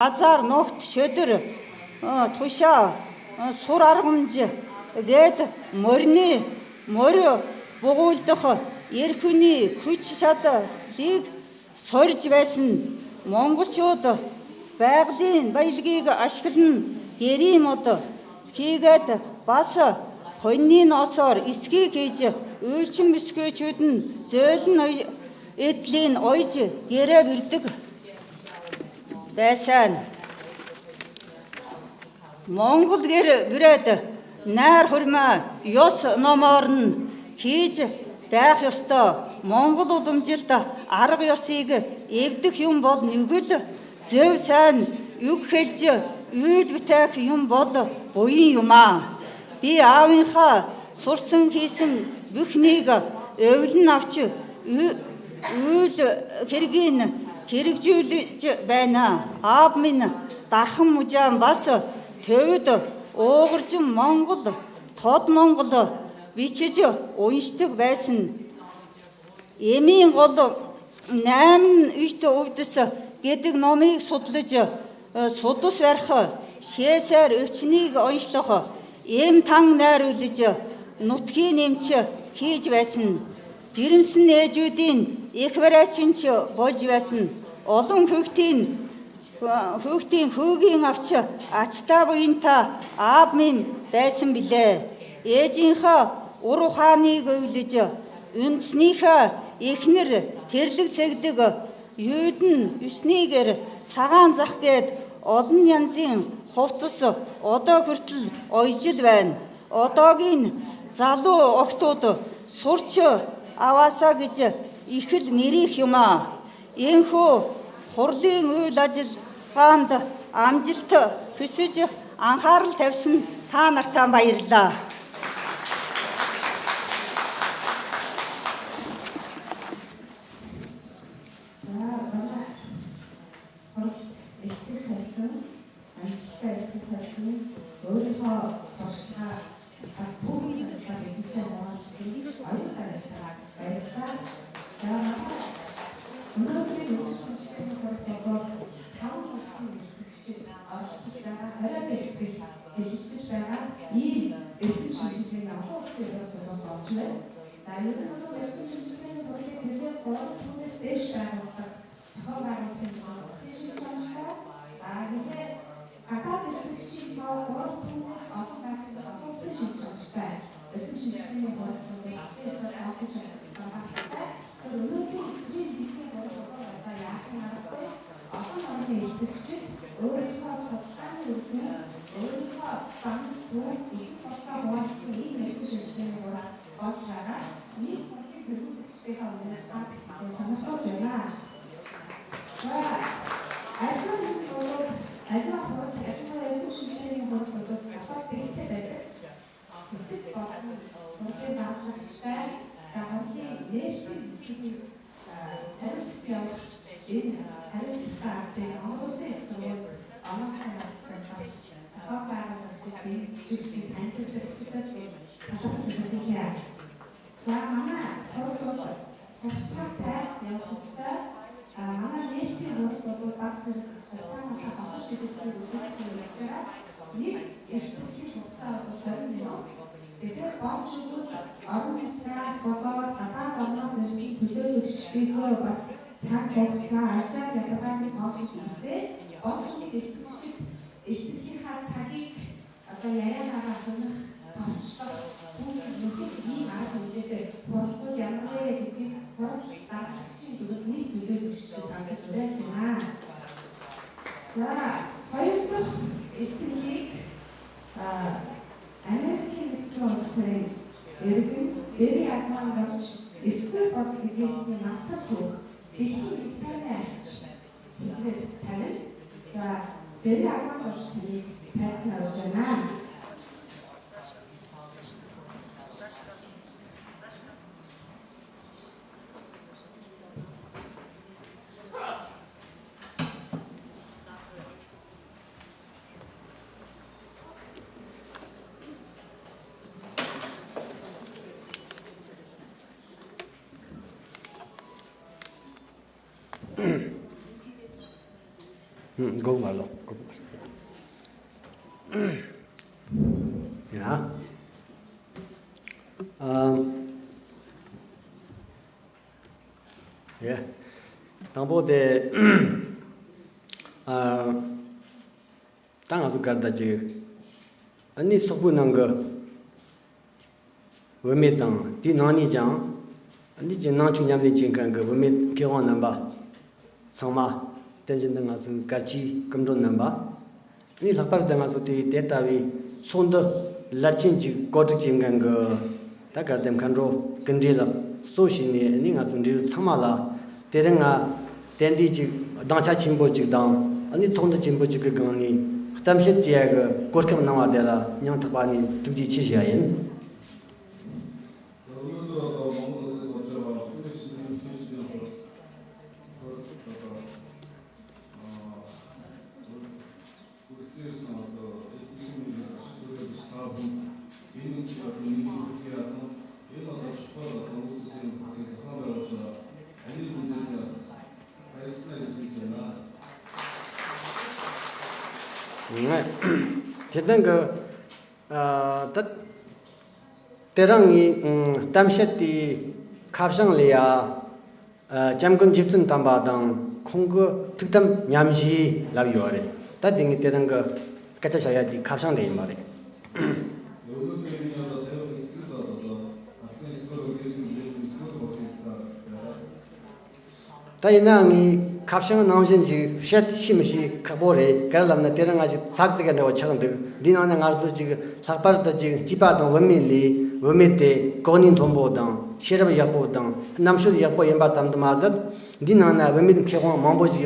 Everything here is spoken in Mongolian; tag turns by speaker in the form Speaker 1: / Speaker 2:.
Speaker 1: Азар ногт шөдөр тушаа сур аргамж гээд морио бугуйлдах эрх хүний хүч чадлыг сорж байсан монголчууд байгалийн баялагийг ашиглан гэрийн мод хийгээд бас хоньны носоор эсхийг хийж үйлчин бисквичүүд нь зөөлн эдлийн ойж гэрээ бэрдэг байсан. Монгол гэр бүрээд найр хурмаа ёс номоор нь хийж байх ёстой. Монгол уламжилт арга ёсыг эвдэх юм бол нүгэл зөв сайн үг хэлж үйд бүтээх юм бол буян юм аа. Би аавынхаа сурсан хийсэн бүхнийг өвлөн авч үйд хэргийг хэрэгжүүлж байна. Аав минь дархан мужаан бас төвд уугаржин Монгол тод Монгол бичиж уншдаг байсан. Эмийн гол 8 үйт өвдөс гэдэг номыг судлаж судас барих, шээсээр өвчнийг онцлох, эм тан найруулж нутгийн нэмч хийж байсан. Жирэмсэн ээжүүдийн их барайчинч болж байсан. Олон хүүхдийн хөөгийн авч ачтаа буянта аав минь байсан билээ. Ээжийнхээ ур ухааныг өвлөж үндэснийхээ эхнэр тэрлэг цэгдэг юудын юснийгэр цагаан зах гээд олон янзын хувцас одоо хүртэл ойжил байна. Одоогийн залуу охтууд сурч аваасаа гэж их л мэрих юм аа. Энэхүү хурлын үйл ажиллагаанд амжилт хүсэж анхаарал тавьсан та нартаа баярлалаа.
Speaker 2: өөрийнхөө туршлага бас түүний зөвлөөр бидэнтэй хуваалцсан оюутан баярлалаа. За өнөөдрийн үйлчлэлийн хоригдол 5 улсын үйлчлэгчид оролцож байгаа 20 хэлбэр хэлэлцэж байгаа ийм эрдэм шинжилгээний олон улсын хоригдол болж байна. За ер нь бол эрдэм шинжилгээний хоригдлыг хэрвээ 3 түүнээс дээш байгуулдаг зохион байгуулалтын улсын шинжилгээтэй хэрвээ гадаад үйлчлэгчийн тоо 3 түүнээс олон байх олон улсын шинжилгээтэй эрдэм шинжилгээний хоригдлыг асуусан олж авсан байна. Өнөөдрийн бидний хоригдлоо яах юм бэ? Олон орны үйлчлэгчид өөрийнхөө судалгааны үр дүн, өөрийнхөө замд түүх эзэн бодлоо хуваалцсан ийм эрдэм шинжилгээний болж байгаа. Нийт төрлийн хэрэглэгчдийнхээ өмнөөс сонирхож байна. За ажлын эрдэм шинжилгээний хоригдлууд гадаад бэлттэй байдаг. Хэсэг болон хурлын дарамжлагчтай хурлын нээшлийн хэсгийг хариуцж явах энэ хариуцлагатай ардыг Монгол Улсын их сургууль оноосоо бас зохион байгуулагчид бие танилцуулагчдад талархал хэлье. За манай хурал бол хугацаатай явах ёстой. Манай нээшлийн хурал бол баг зэрэг хугацаанаас хохож идэлсээр үүдэлтэй нэг эсрэглийн хугацаа бол 20 минут. Тэгэхээр болчууд орон нутгаас болоод гадаад орноос ирсэн төлөөлөгчдийнхөө бас цаг хугацаа алжаад ядгааны тоолж үзээ. Болчууд эсрэглийнхаа цагийг одоо яриагаа хөнөх товчлох нөхөд ийм арга хэмжээтэй хуралдууд ямар вэ гэдгийг хурал дарамжлагчийн зүгээс нэг төлөөлөгчдөд хангаж уриалж байна. За хоёр дахь эсрэглийг Америкийн нэгдсэн улсын иргэн Бэри Адман гарч эсвэл бод гэдгийг надад түүх бэлтгэл Викторийн альч сэдвээр тавина. За Бэри Адман гарч тэрийг тайлсан авч байна.
Speaker 3: Go malo. Yeah. Yeah. Tambo de tanga su garda ji ani sobu nanga weme tang di nani jang ani je na chu nyam de jing kan ga weme ke wa namba sama tenjin danga su garchi kamro namba ni lakpar danga su ti data wi sonda lachin ji kot jing kan ga ta gar dem kan ro kendri la so shin ni ni nga sun ri sama la terenga tendi ji dangcha chimbo ji dang ani sonda chimbo ji ga ni tamshit ji ga korkam na wa de la nyang ta ba ni tu ji chi ya yin Kita tat terangi tamshati kapsang liya jamgun jipsun tamba dang konggo tuktam nyamshi labi yuare. Tat dingi teranga kacha saya di kapsang liya mare. Tayi nangi kapsang nangshin ji shet shimshi kabore karalamna teranga ji saktiga na wachangde dinana ngarsu ji sakparta ji jipadang wamili wamete konin thombo dang sherab yakbo dang namshu yakbo yemba samdamazat dinana wamit khewang mambo ji